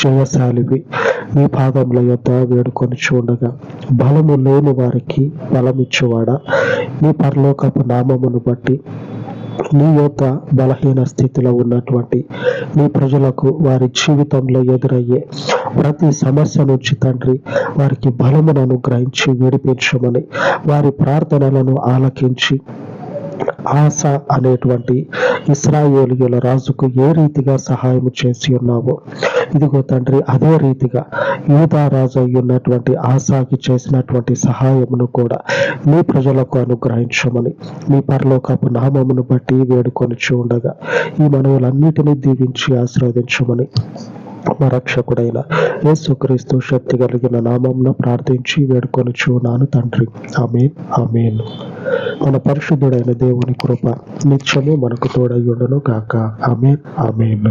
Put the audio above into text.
జయశాలివి నీ పాదముల యొద్ద వేడుకొని చూడగా, బలము లేని వారికి బలమిచ్చువాడా, నీ పరలోకపు నామమును బట్టి నీ యొక్క బలహీన స్థితిలో ఉన్నటువంటి నీ ప్రజలకు వారి జీవితంలో ఎదురయ్యే ప్రతి సమస్య నుంచి తండ్రి వారికి బలమును అనుగ్రహించి విడిపించమని, వారి ప్రార్థనలను ఆలకించి ఆస అనేటువంటి ఇశ్రాయేలీయుల రాజుకు ఏ రీతిగా సహాయం చేసి ఉన్నావో, ఇదిగో తండ్రి అదే రీతిగా యూదా రాజు అయి ఉన్నటువంటి ఆసాకి చేసినటువంటి సహాయమును కూడా నీ ప్రజలకు అనుగ్రహించమని నీ పరలోకపు నామమును బట్టి వేడుకొని చూడగా, ఈ మనవులన్నిటినీ దీవించి ఆశీర్వదించమని మా రక్షకుడైన యేసుక్రీస్తు శక్తి కలిగిన నామమున ప్రార్థించి వేడుకొని చూనాను తండ్రి. ఆమేన్, ఆమేన్. మన పరిశుద్ధుడైన దేవుని కృప నిత్యము మనకు తోడై ఉండును గాక. ఆమేన్, ఆమేన్.